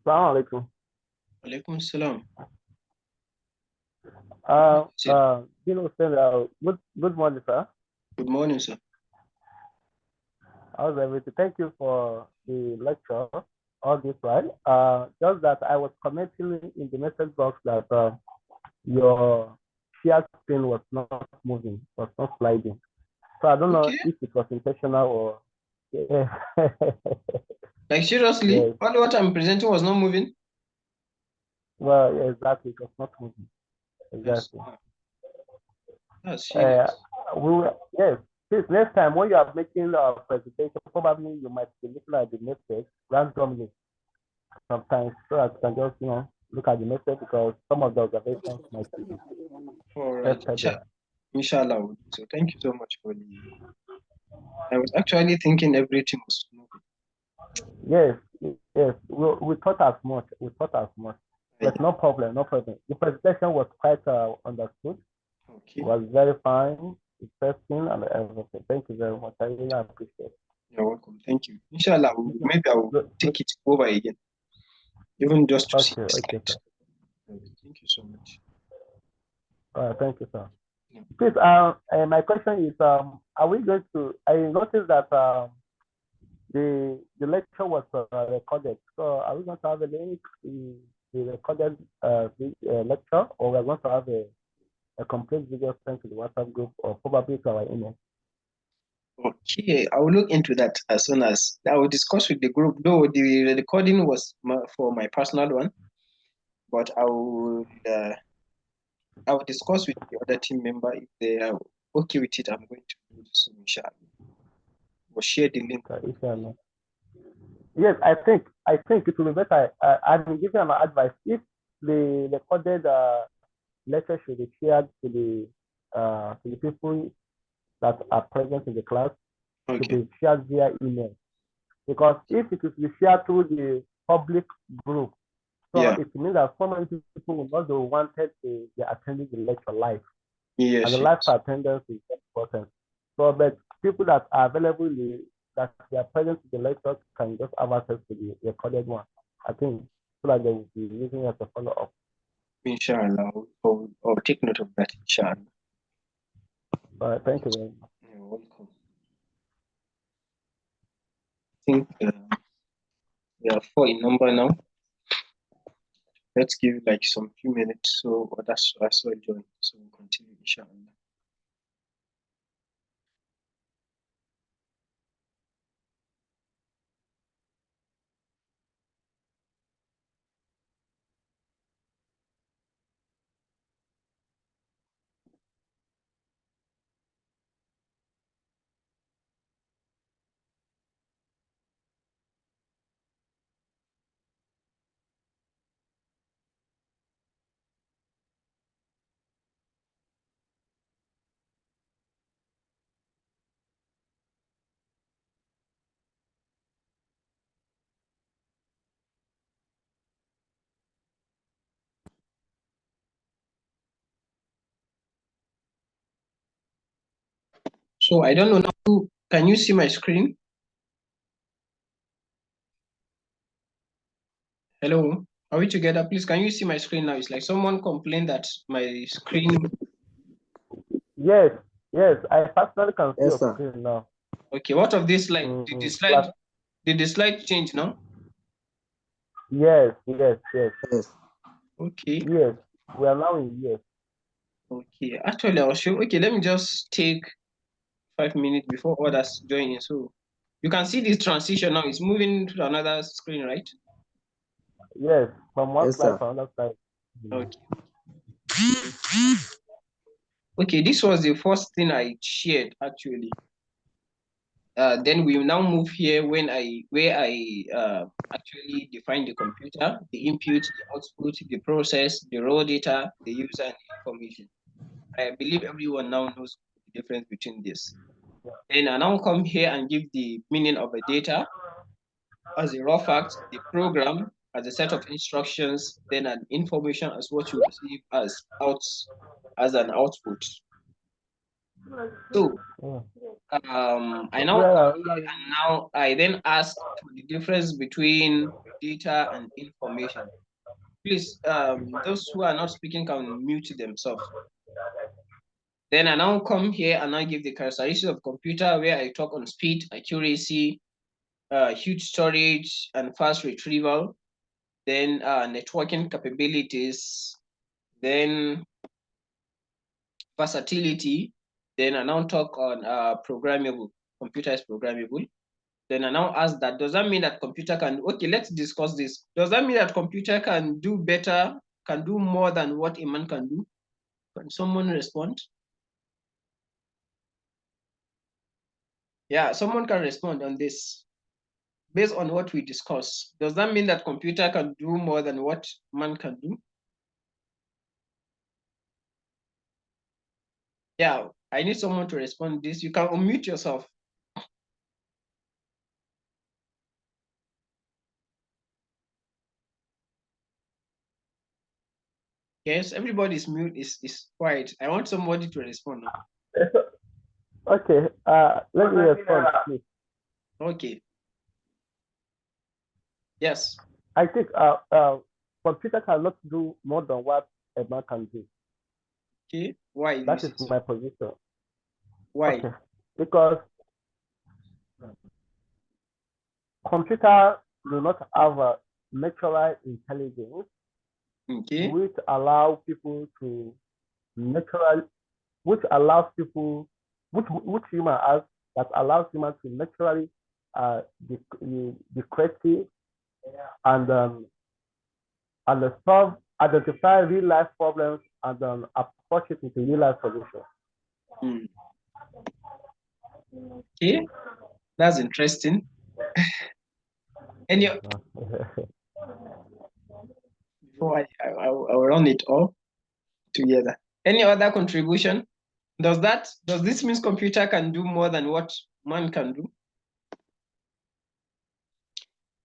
Assalamu alaikum. Alaikum salam. Good morning, sir. Good morning, sir. How's everything? Thank you for the lecture. All this while, just that I was commenting in the message box that your share screen was not moving, was not sliding. So I don't know Okay. if it was intentional or. Yeah. Like seriously, Yes. all what I'm presenting was not moving. Well, yeah, exactly. It was not moving. Yes, Exactly. that's Uh, serious. yes. Please, next time when you are making a presentation, probably you might be looking at the message randomly sometimes, so that you can just look at the message because some of the observations might be All right. tested there. Inshallah. So thank you so much for the. I was actually thinking everything was moving. Yes, yes. We thought as much. We thought as much. But no problem, no problem. The presentation was quite understood. Okay. It was very fine, interesting, and everything. Thank you very much. I really appreciate it. You're welcome. Thank you. Inshallah, maybe I will Good, good. take it over again, even just to see Okay, the okay, slide. sir. Thank you so much. Thank you, sir. Yeah. Please, my question is, are we going to? I noticed that the lecture was recorded. So, are we going to have a link to the recorded lecture, or we're going to have a complete video sent to the WhatsApp group, or probably to our email? Okay, I will look into that as soon as I will discuss with the group. Though the recording was for my personal one, but I will discuss with the other team member if they are okay with it. I'm going to do this soon, inshallah. We'll share the link. Inshallah. Yes, I think it will be better. I've been giving an advice if the recorded lecture should be shared to the people that are present in the class, to Okay. be shared via email. Because if it is shared through the public group, so Yeah. it means that so many people will not be wanted to be attending the lecture live. And the Yes. live attendance is important. So, but people that are available, that they are present in the lecture can just have access to the recorded one. I think so that they will be using it as a follow up. Inshallah. I'll take note of that, inshallah. Thank you very much. You're welcome. I think we are four in number now. Let's give like some few minutes so others also join. So we'll continue, inshallah. So I don't know now. Can you see my screen? Hello, are we together? Please, can you see my screen now? It's like someone complained that my screen. Yes, yes, I personally can see Yes, your sir. screen now. Okay, what of this slide? Mm-hmm. Did the slide change now? Yes, yes, yes, Yes. Okay, yes. We are now in yes. okay. Actually, I'll show. Okay, let me just take 5 minutes before others join in. So you can see this transition now. It's moving to another screen, right? Yes, from one Yes, slide sir. to another slide. Okay. Okay, this was the first thing I shared actually. Then we will now move here where I actually define the computer, the input, the output, the process, the raw data, the user, and the information. I believe everyone now knows the difference between this. Then I now come here and give the meaning of a data as a raw fact, the program as a set of instructions, then an information as what you receive as an output. So Yeah. I now Well, come here and now I then ask for the difference between data and information. Please, those who are not speaking can mute themselves. Then I now come here and I give the characteristics of computer where I talk on speed, accuracy, huge storage, and fast retrieval. Then networking capabilities. Then versatility. Then I now talk on programmable. Computer is programmable. Then I now ask that, does that mean that computer can, okay, let's discuss this. Does that mean that computer can do better, can do more than what a man can do? Can someone respond? Yeah, someone can respond on this. Based on what we discuss, does that mean that computer can do more than what man can do? Yeah, I need someone to respond to this. You can unmute yourself. Yes, everybody's mute is quiet. I want somebody to respond now. okay. Let me respond, please. Okay. Yes. I think computer cannot do more than what a man can do. Okay. Why? That is my position. Why? Okay. Because computer do not have a natural intelligence, Okay. which allow people to natural, which allows people, which human has, that allows human to naturally be creative and solve, identify real life problems and approach it into real life solutions. Hmm. Okay, that's interesting. Any before I'll run it all together. Any other contribution? Does this mean computer can do more than what man can do?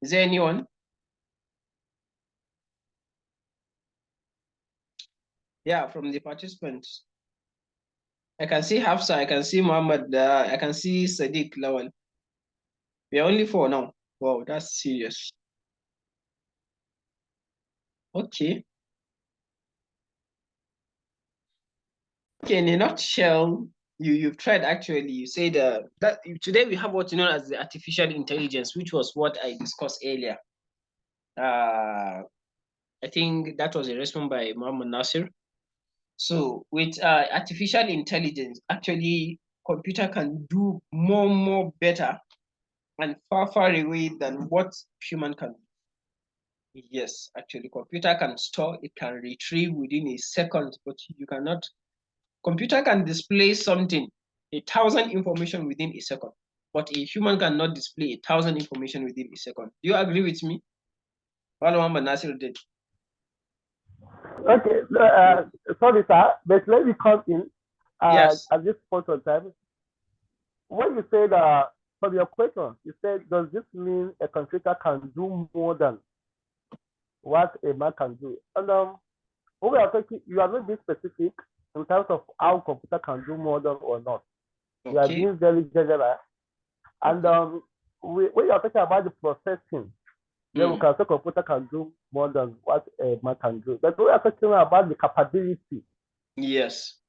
Is there anyone? Yeah, from the participants. I can see Hafsa, I can see Muhammad, I can see Sadiq Lawal. We are only 4 now. Wow, that's serious. Okay. Okay, in a nutshell, you've tried actually. You said that today we have what's known as the artificial intelligence, which was what I discussed earlier. I think that was a response by Muhammad Nasir. So with artificial intelligence, actually, computer can do more better and far away than what human can do. Yes, actually, computer can store, it can retrieve within a second, but you cannot. Computer can display something, 1,000 information within a second, but a human cannot display 1,000 information within a second. Do you agree with me? Muhammad Nasir did. Okay, sorry, sir, but let me come in Yes. at this point of time. When you said, from your question, you said, does this mean a computer can do more than what a man can do? And when we are talking, you are not being specific in terms of how computer can do more than or not. You are Okay. being very general. And when you are talking about the processing, then we can say computer can do more than what a man can do. But when we are talking about the capability, Yes.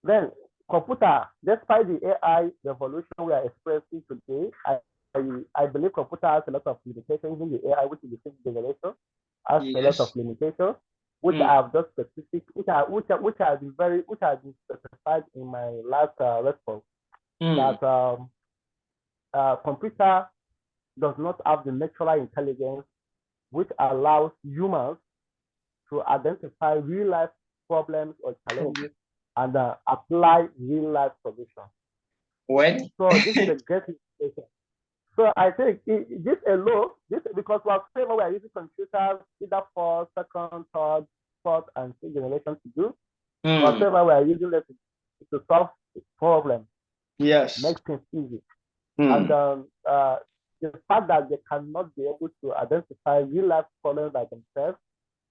then computer, despite the AI revolution we are experiencing today, I believe computer has a lot of limitations. Even the AI, which is the fifth generation, has a lot of limitations, which I have just specific, which have been specified in my last response. That computer does not have the natural intelligence which allows humans to identify real life problems or challenges and apply real life solutions. Well, so this is a great information. So I think this alone, because we are using computers either for second, third, fourth, and fifth generation to do, whatever we are using it to solve problems, yes, makes things easy. And the fact that they cannot be able to identify real life problems by themselves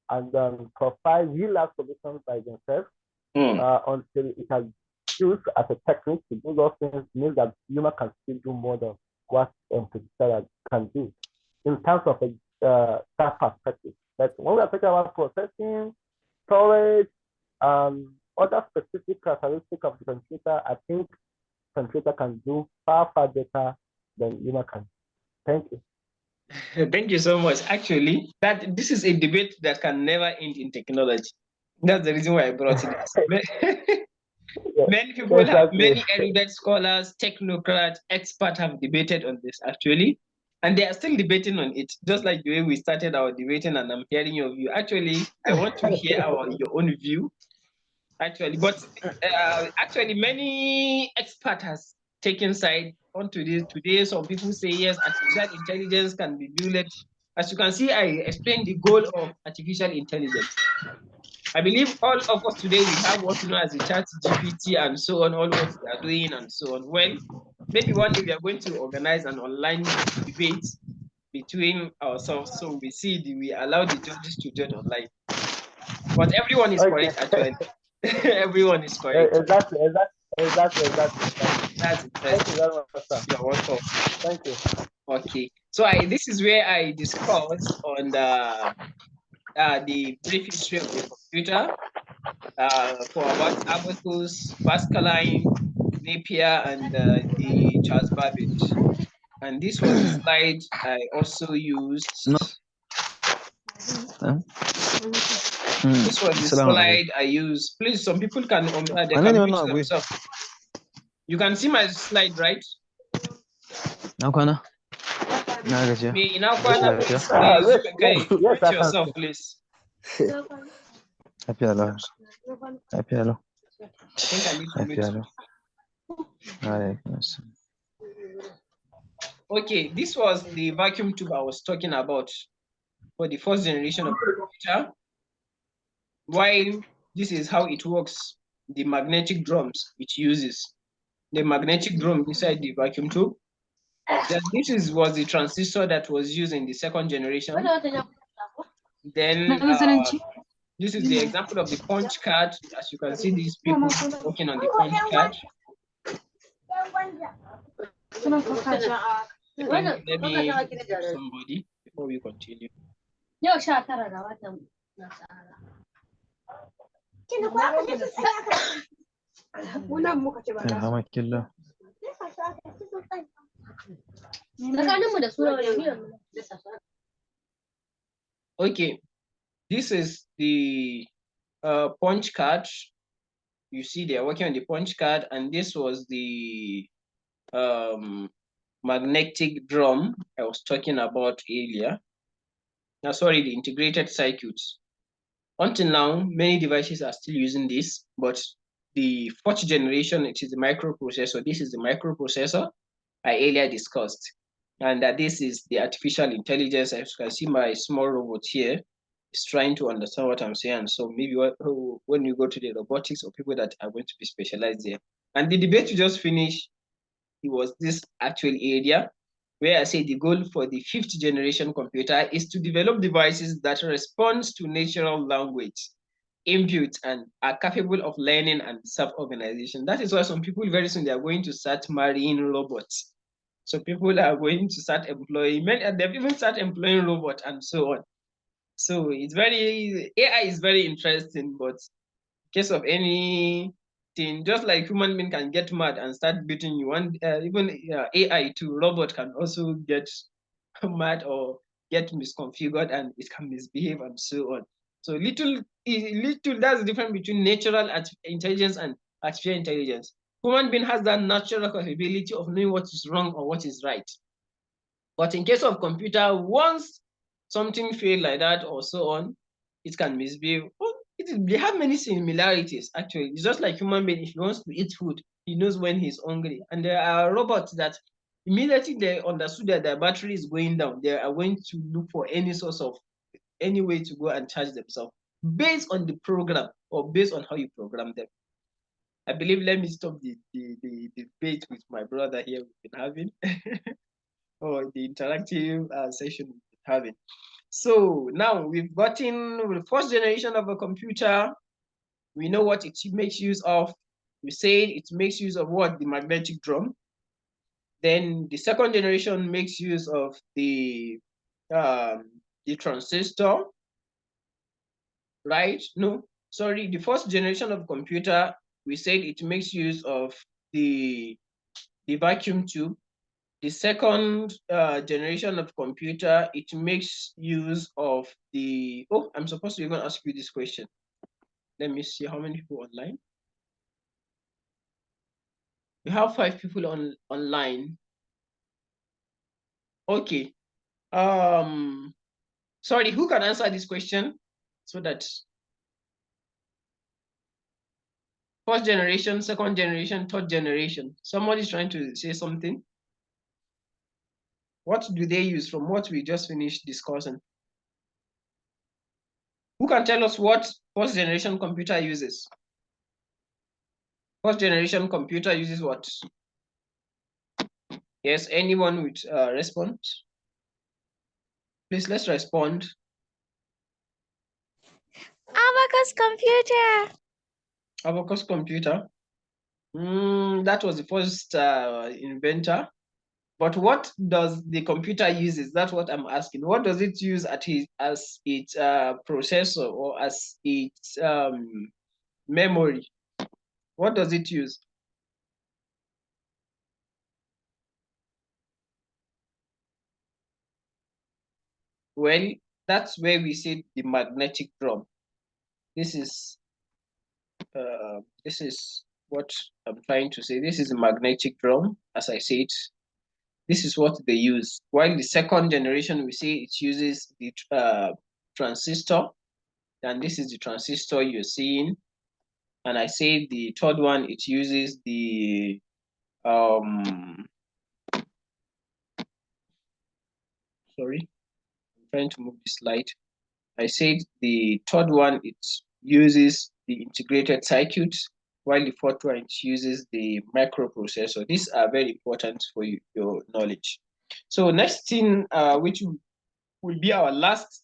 and provide real life solutions by themselves until it has skills as a technique to do those things means that human can still do more than what computer can do in terms of that perspective. But when we are talking about processing, storage, other specific characteristics of the computer, I think computer can do far better than human can. Thank you. Thank you so much. Actually, that this is a debate that can never end in technology. That's the reason why I brought it. Many people many erudite scholars, technocrats, experts have debated on this actually, and they are still debating on it. Just like the way we started our debating, and I'm hearing your view. Actually, I want to hear your own view. Actually, but actually, many experts has taken side onto this today. Some people say yes, artificial intelligence can be built. As you can see, I explained the goal of artificial intelligence. I believe all of us today, we have what we know as the chat GPT and so on, all what we are doing and so on. Well, maybe one day we are going to organize an online debate between ourselves. So we allow the judges to judge online. But everyone is correct, actually. Everyone is correct. Exactly. That's interesting. Thank you very much, sir. You're welcome. Thank you. Okay. So this is where I discuss on the brief history of the computer for about Abacus, Pascaline, Napier, and the Charles Babbage. And this was the slide I also used. No. This was the slide I used. Please, some people can they can mute themselves. You can see my slide, right? Please mute yourself, please. Happy hello. Happy hello. I think I need to mute. Okay, this was the vacuum tube I was talking about for the first generation of the computer. While this is how it works, the magnetic drums it uses. The magnetic drum inside the vacuum tube. Then this was the transistor that was used in the second generation. Then this is the example of the punch card. As you can see, these people working on the punch card. Let me somebody before we continue. Okay, this is the punch card. You see they are working on the punch card, and this was the magnetic drum I was talking about earlier. Now, sorry, the integrated circuits. Until now, many devices are still using this, but the fourth generation, it is the microprocessor. This is the microprocessor I earlier discussed. And that this is the artificial intelligence. As you can see, my small robot here is trying to understand what I'm saying. So maybe when you go to the robotics or people that are going to be specialized there. And the debate we just finished, it was this actual area where I say the goal for the fifth generation computer is to develop devices that respond to natural language input and are capable of learning and self-organization. That is why some people very soon they are going to start marrying robots. So people are going to start employing, they've even start employing robots and so on. So it's AI is very interesting, but in case of anything, just like human being can get mad and start beating you, even AI too, robot can also get mad or get misconfigured and it can misbehave and so on. So little that's the difference between natural intelligence and artificial intelligence. Human being has that natural capability of knowing what is wrong or what is right. But in case of computer, once something fails like that or so on, it can misbehave. They have many similarities, actually. It's just like human being. If he wants to eat food, he knows when he's hungry. And there are robots that immediately they understood that their battery is going down, they are going to look for any way to go and charge themselves based on the program or based on how you program them. I believe, let me stop the debate with my brother here we've been having, or the interactive session we've been having. So now we've gotten the first generation of a computer. We know what it makes use of. we said it makes use of what? The magnetic drum. Then the second generation makes use of the transistor, right? No, sorry, the first generation of computer, we said it makes use of the vacuum tube. The second generation of computer, it makes use of the, oh, I'm supposed to even ask you this question. Let me see how many people online. We have 5 people online. Okay. Sorry, who can answer this question so that first generation, second generation, third generation? Somebody's trying to say something. What do they use from what we just finished discussing? Who can tell us what first generation computer uses? First generation computer uses what? Yes, anyone with response? Please, let's respond. Abacus computer. Abacus computer. That was the first inventor. But what does the computer uses? That's what I'm asking. What does it use as its processor or as its memory? What does it use? Well, that's where we see the magnetic drum. This is what I'm trying to say. This is a magnetic drum, as I said. This is what they use. While the second generation, we say it uses the transistor, and this is the transistor you're seeing. And I say the third one, it uses the sorry, I'm trying to move the slide. I said the third one, it uses the integrated circuit, while the fourth one, it uses the microprocessor. These are very important for your knowledge. So next thing, which will be our last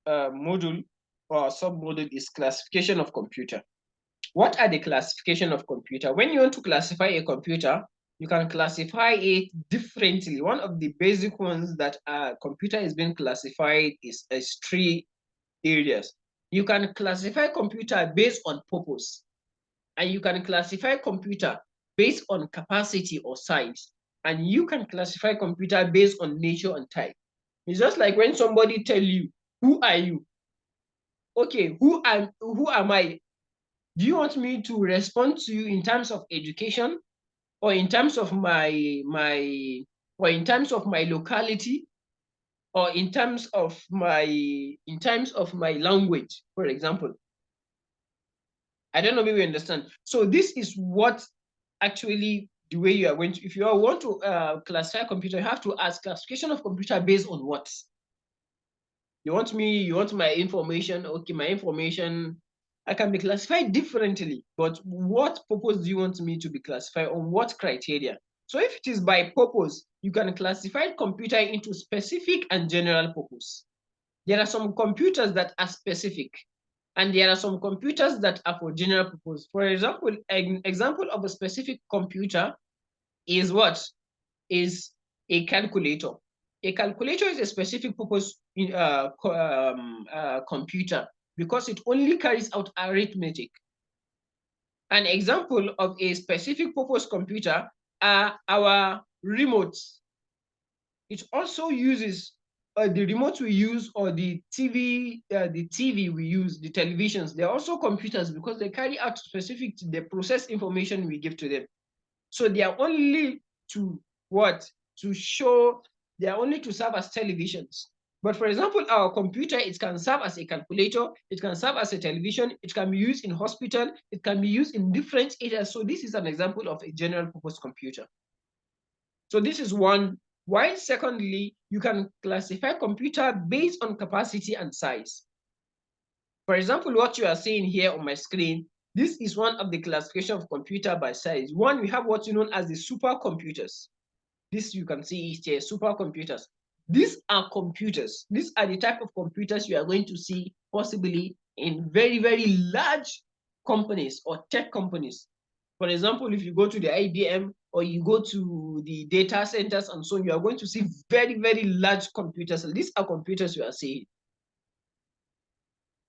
module or sub-module, is classification of computer. What are the classification of computer? When you want to classify a computer, you can classify it differently. One of the basic ones that a computer is being classified is 3 areas. You can classify computer based on purpose, and you can classify computer based on capacity or size, and you can classify computer based on nature and type. It's just like when somebody tell you, who are you? Okay, who am I? Do you want me to respond to you in terms of education, or in terms of my locality, or in terms of my language, for example? I don't know, maybe you understand. So this is what actually the way you are going to, if you want to classify computer, you have to ask classification of computer based on what? You want my information? Okay, my information, I can be classified differently, but what purpose do you want me to be classified, on what criteria? So if it is by purpose, you can classify computer into specific and general purpose. There are some computers that are specific, and there are some computers that are for general purpose. For example, an example of a specific computer is what? Is a calculator. A calculator is a specific purpose computer because it only carries out arithmetic. An example of a specific purpose computer are our remotes. It also uses the remote we use, or the TV we use, the televisions. They're also computers because they carry out specific, they process information we give to them. So they are only to what? To show, they are only to serve as televisions. But for example, our computer, it can serve as a calculator, it can serve as a television, it can be used in hospital, it can be used in different areas. So this is an example of a general purpose computer. So this is one. While secondly, you can classify computer based on capacity and size. For example, what you are seeing here on my screen, this is one of the classification of computer by size. One, we have what you know as the supercomputers. This you can see is here, supercomputers. These are computers. These are the type of computers you are going to see possibly in very, very large companies or tech companies. For example, if you go to the IBM or you go to the data centers and so on, you are going to see very, very large computers. These are computers you are seeing.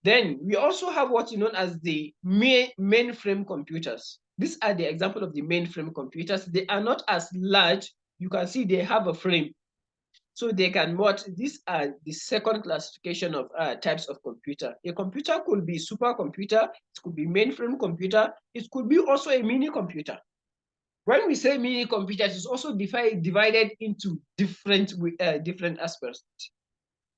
Then we also have what is known as the mainframe computers. These are the example of the mainframe computers. They are not as large. You can see they have a frame. So they can what? These are the second classification of types of computer. A computer could be supercomputer, it could be mainframe computer, it could be also a mini computer. When we say mini computers, it's also divided into different aspects.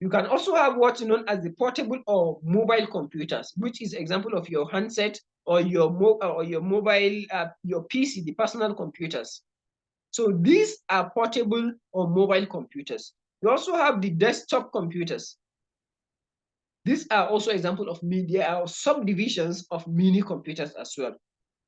You can also have what's known as the portable or mobile computers, which is example of your handset or your mobile, your PC, the personal computers. So these are portable or mobile computers. You also have the desktop computers. These are also example of media or subdivisions of mini computers as well.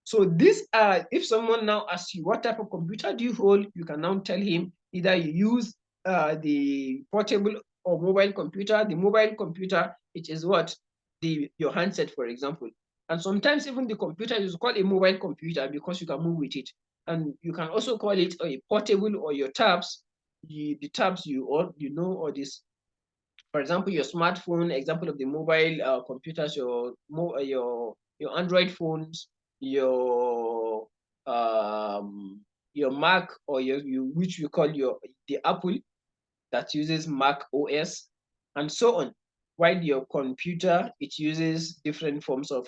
So these are, if someone now asks you what type of computer do you hold, you can now tell him either you use the portable or mobile computer. The mobile computer, it is what? Your handset, for example. And sometimes even the computer is called a mobile computer because you can move with it. And you can also call it a portable or your tabs, the tabs or this. For example, your smartphone, example of the mobile computers, your Android phones, your Mac or which we call the Apple that uses Mac OS and so on. While your computer, it uses different forms of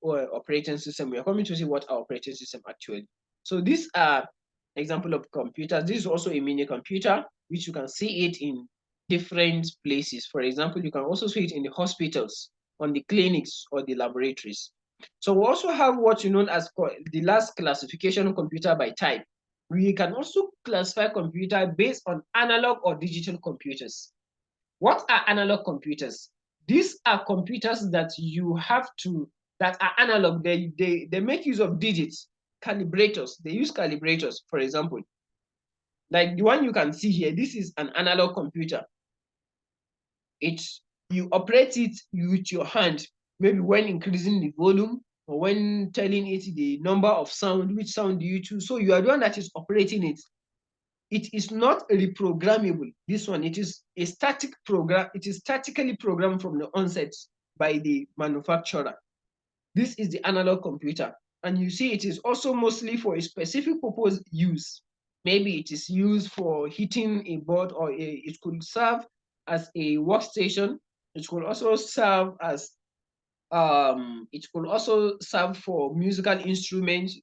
operating system. We are coming to see what our operating system actually. So these are example of computers. This is also a mini computer, which you can see it in different places. For example, you can also see it in the hospitals, on the clinics or the laboratories. So we also have what you know as the last classification of computer by type. We can also classify computer based on analog or digital computers. What are analog computers? These are computers that that are analog. They make use of digits, calibrators. They use calibrators, for example. Like the one you can see here, this is an analog computer. You operate it with your hand, maybe when increasing the volume or when telling it the number of sound, which sound do you choose. So you are the one that is operating it. It is not reprogrammable. This one, it is a static program. It is statically programmed from the onset by the manufacturer. This is the analog computer. And you see it is also mostly for a specific purpose use. Maybe it is used for hitting a board or it could serve as a workstation. It could also serve as for musical instruments.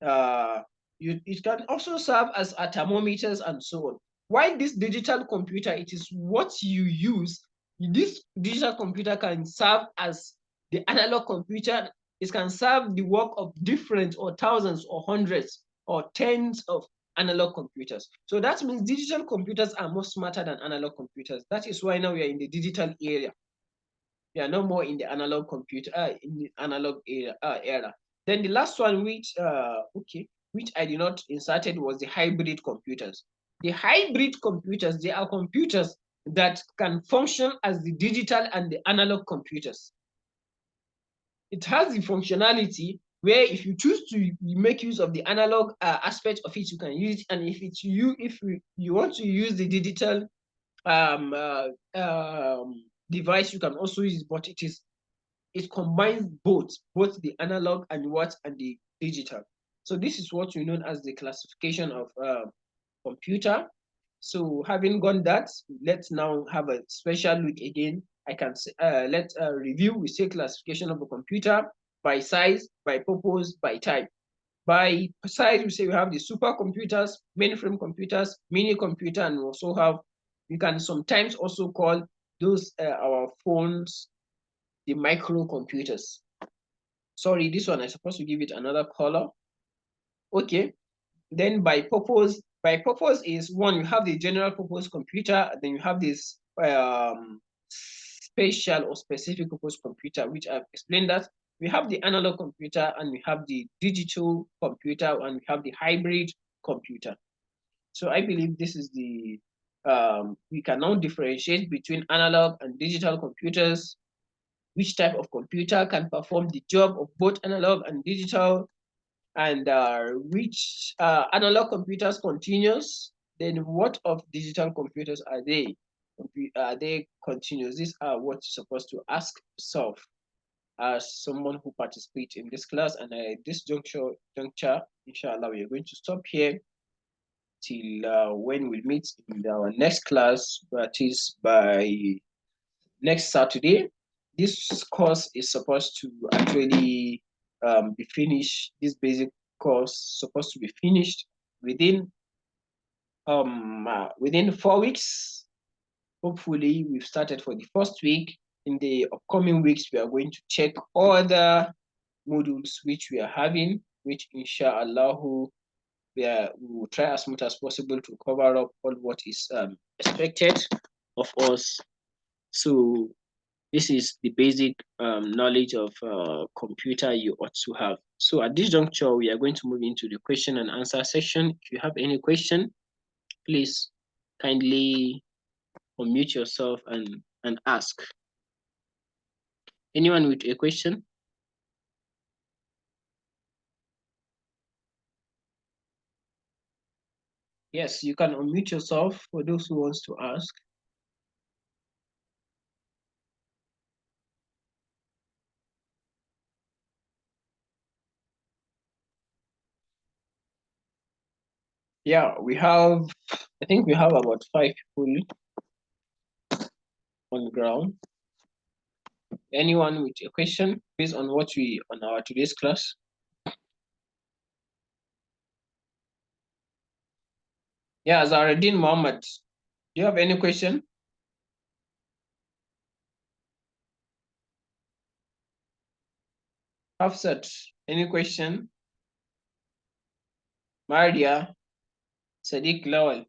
It can also serve as a thermometers and so on. While this digital computer, it is what you use. This digital computer can serve as the analog computer. It can serve the work of different or thousands or hundreds or tens of analog computers. So that means digital computers are more smarter than analog computers. That is why now we are in the digital era. We are no more in the analog era. Then the last one, which I did not inserted, was the hybrid computers. The hybrid computers, they are computers that can function as the digital and the analog computers. It has the functionality where if you choose to make use of the analog aspect of it, you can use it, and if you want to use the digital device, you can also use it, but it combines both the analog and the digital. So this is what we know as the classification of computer. So having gone that, let's now have a special look again. I can say, let's review. We say classification of a computer by size, by purpose, by type. By size, we say we have the supercomputers, mainframe computers, mini computer, and we also have, we can sometimes also call those our phones the microcomputers. Sorry, this one I'm supposed to give it another color. Okay. Then by purpose is one, you have the general purpose computer, then you have this special or specific purpose computer, which I've explained that. We have the analog computer and we have the digital computer and we have the hybrid computer. So I believe this is the, we can now differentiate between analog and digital computers. which type of computer can perform the job of both analog and digital, and which analog computers continuous, then what of digital computers are they? Are they continuous? These are what you're supposed to ask yourself as someone who participates in this class. And at this juncture, inshallah, we are going to stop here till when we meet in our next class, that is by next Saturday. This course is supposed to actually be finished. This basic course supposed to be finished within 4 weeks. Hopefully, we've started for the first week. In the upcoming weeks, we are going to check other modules which we are having, which inshallah we will try as much as possible to cover up all what is expected of us. So this is the basic knowledge of computer you ought to have. So at this juncture, we are going to move into the question and answer section. If you have any question, please kindly unmute yourself and ask. Anyone with a question? Yes, you can unmute yourself for those who wants to ask. Yeah, I think we have about 5 people on the ground. Anyone with a question based on what on our today's class? Yeah, Zaradin Mohammed, do you have any question? Hafsat, any question? Maria, Sadiq Lawal,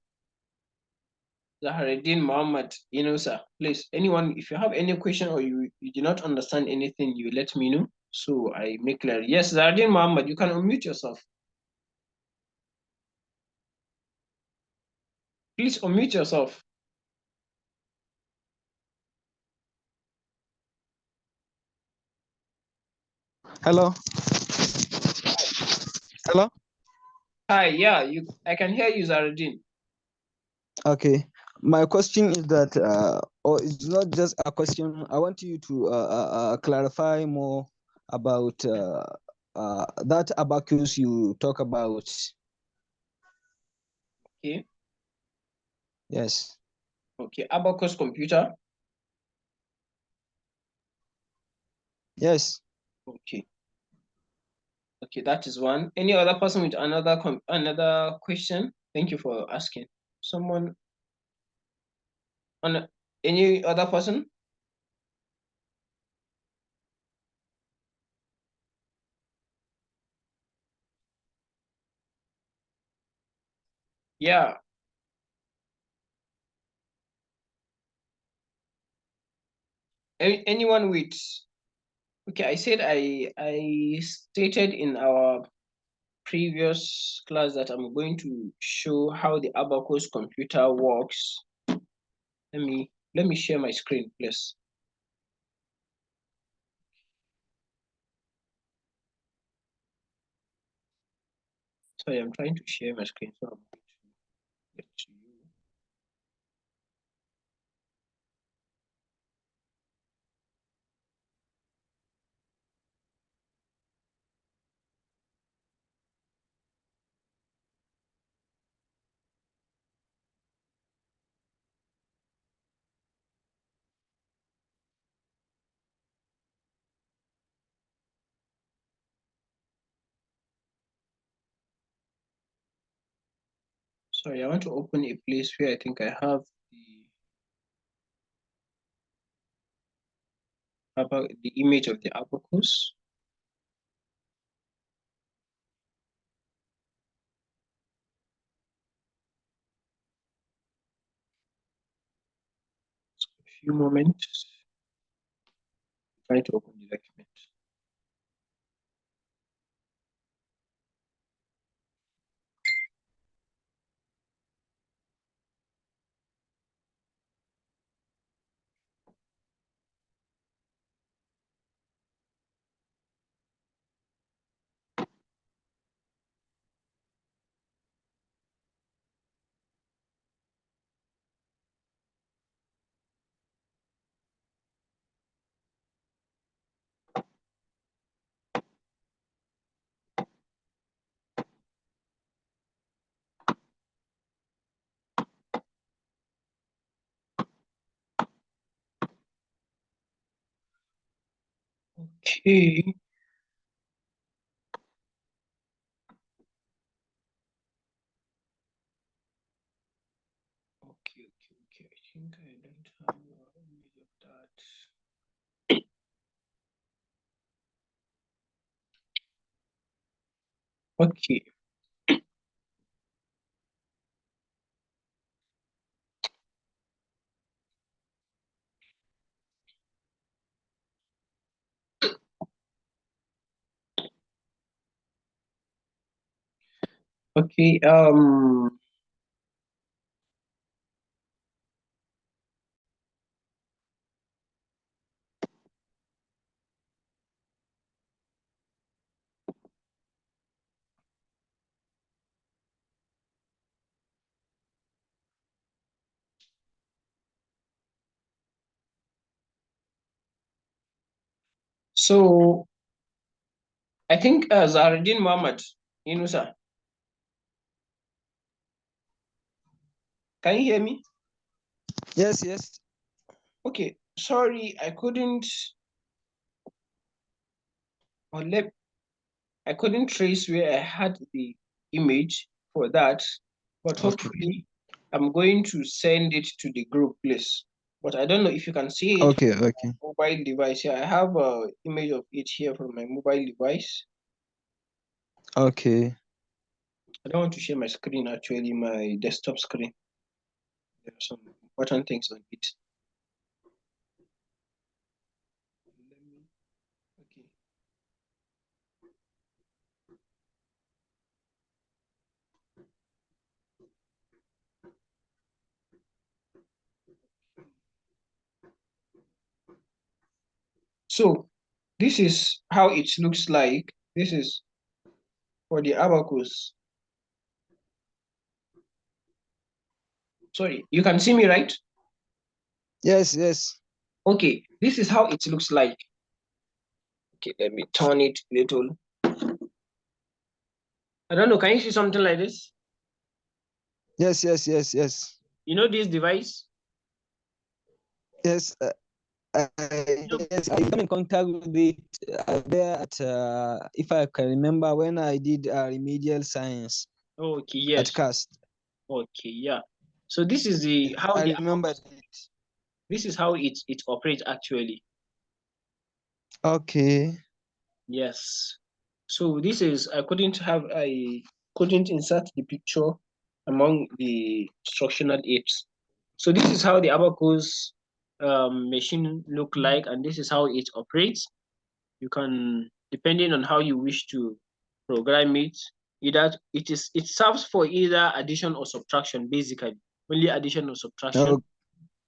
Zaharuddin Mohammed, Inusa, please, anyone, if you have any question or you do not understand anything, you let me know so I make clear. Yes, Zaharuddin Mohammed, you can unmute yourself. Please unmute yourself. Hello. Hello. Hi, yeah, I can hear you, Zaharuddin. Okay. My question is that, or it's not just a question. I want you to clarify more about that abacus you talk about. Okay. Yes. Okay, abacus computer. Yes. Okay. Okay, that is one. Any other person with another question? Thank you for asking. Someone on any other person? Yeah. Anyone with, okay, I said I stated in our previous class that I'm going to show how the abacus computer works. Let me share my screen, please. Sorry, I'm trying to share my screen, so I'm going to get to you. Sorry, I want to open a place where I think I have the image of the abacus. So a few moments. Try to open the document. Okay. Okay. I think I don't have any of that. Okay. Okay. So I think Zahraddin Muhammad Inusa. Can you hear me? Yes, yes. Okay. Sorry, I couldn't I couldn't trace where I had the image for that, but Okay. hopefully I'm going to send it to the group, please. But I don't know if you can see it Okay, from okay. my mobile device here. I have a image of it here from my mobile device. Okay. I don't want to share my screen, actually, my desktop screen. There are some important things on it. Okay. So this is how it looks like. This is for the abacus. Sorry, you can see me, right? Yes, yes. Okay, this is how it looks like. Okay, let me turn it a little. I don't know, can you see something like this? Yes, yes, yes, yes. You know this device? Yes. Yes, I come in contact with it there at, if I can remember, when I did remedial science Okay, at yes. CAST. Okay, yeah. So this is the how I the remember it. this is how it operates actually. Okay. Yes. So this is I couldn't insert the picture among the instructional aids. So this is how the abacus machine look like, and this is how it operates. You can, depending on how you wish to program it, it serves for either addition or subtraction, basically only addition or subtraction.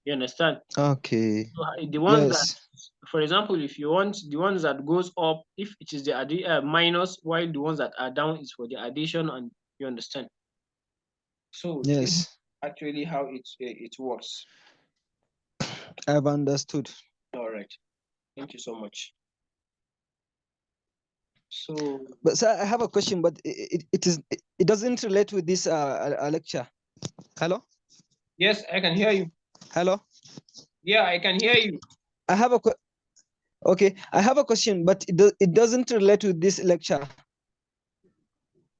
You understand? Okay. So the ones that, Yes. for example, if you want the ones that goes up, if it is the minus, while the ones that are down is for the addition, and you understand. So this is Yes. actually how it works. I've understood. All right. Thank you so much. So But sir, I have a question, but it doesn't relate with this lecture. Hello? yes, I can hear you. Hello? Yeah, I can hear you. I have a okay. I have a question, but it doesn't relate with this lecture.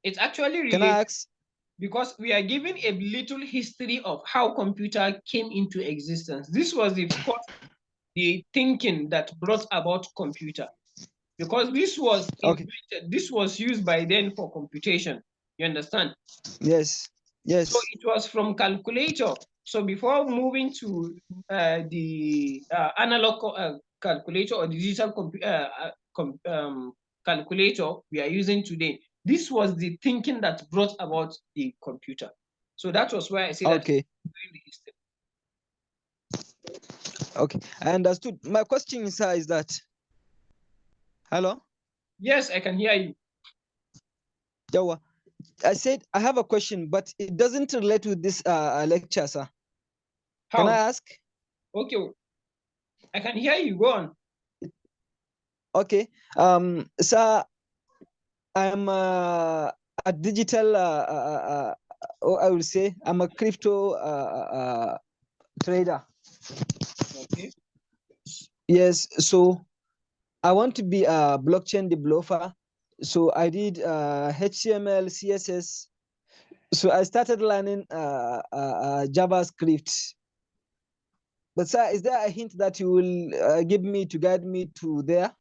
It's actually Can I related ask? because we are given a little history of how computer came into existence. This was the thinking that brought about computer, because this was Okay. invented, this was used by then for computation. You understand? Yes. So Yes. it was from calculator. So before moving to the analog calculator or digital calculator we are using today, this was the thinking that brought about the computer. So that was why I say that. Okay. Okay. I understood. My question is that. Hello? Yes, I can hear you. Yawa. I said I have a question, but it doesn't relate with this lecture, sir. How? Can I ask? Okay, I can hear you. Go on. Okay. Sir, I'm a digital, or I will say, I'm a crypto trader. Okay. Yes. So I want to be a blockchain developer. So I did HTML, CSS. So I started learning JavaScript. But sir, is there a hint that you will give me to guide me to there?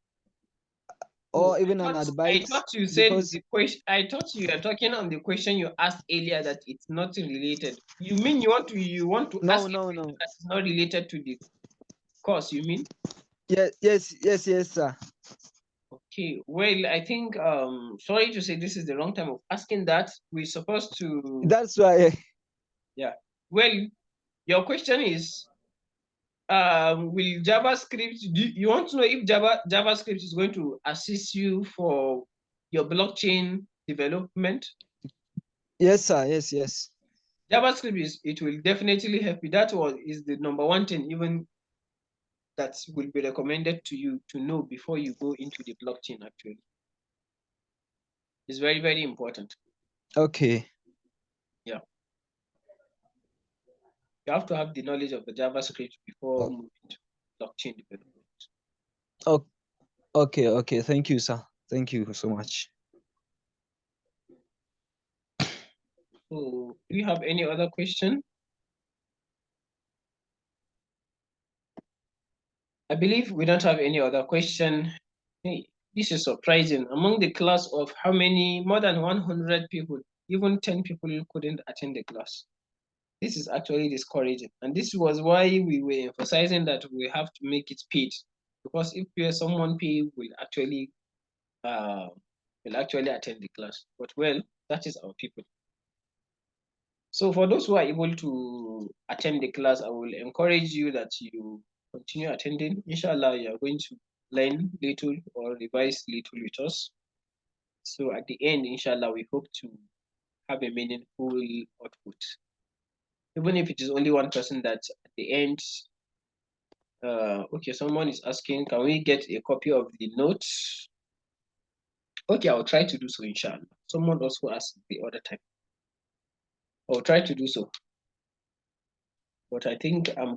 Or even an advice? I thought you said the question. I thought you were talking on the question you asked earlier that it's not related. You mean you want to ask no. that's not related to the course, you mean? Yes, sir. Okay, well, I think sorry to say this is the wrong time of asking that. We're supposed to. That's why. Yeah. Well, your question is will JavaScript, you want to know if JavaScript is going to assist you for your blockchain development? Yes, sir. Yes. JavaScript it will definitely help you. That is the number one thing even that will be recommended to you to know before you go into the blockchain actually. It's very, very important. Okay. Yeah. You have to have the knowledge of the JavaScript before moving to blockchain development. Okay. Thank you, sir. Thank you so much. So, do you have any other question? I believe we don't have any other question. Hey, this is surprising. Among the class of how many, more than 100 people, even 10 people couldn't attend the class. This is actually discouraging. And this was why we were emphasizing that we have to make it paid. Because if someone pay will actually attend the class. But well, that is our people. So for those who are able to attend the class, I will encourage you that you continue attending. Inshallah, you are going to learn little or revise little with us. So at the end, inshallah, we hope to have a meaningful output. Even if it is only one person that at the end, okay, someone is asking, can we get a copy of the notes? Okay, I'll try to do so, inshallah. Someone also asked the other time. I'll try to do so. But I think I'm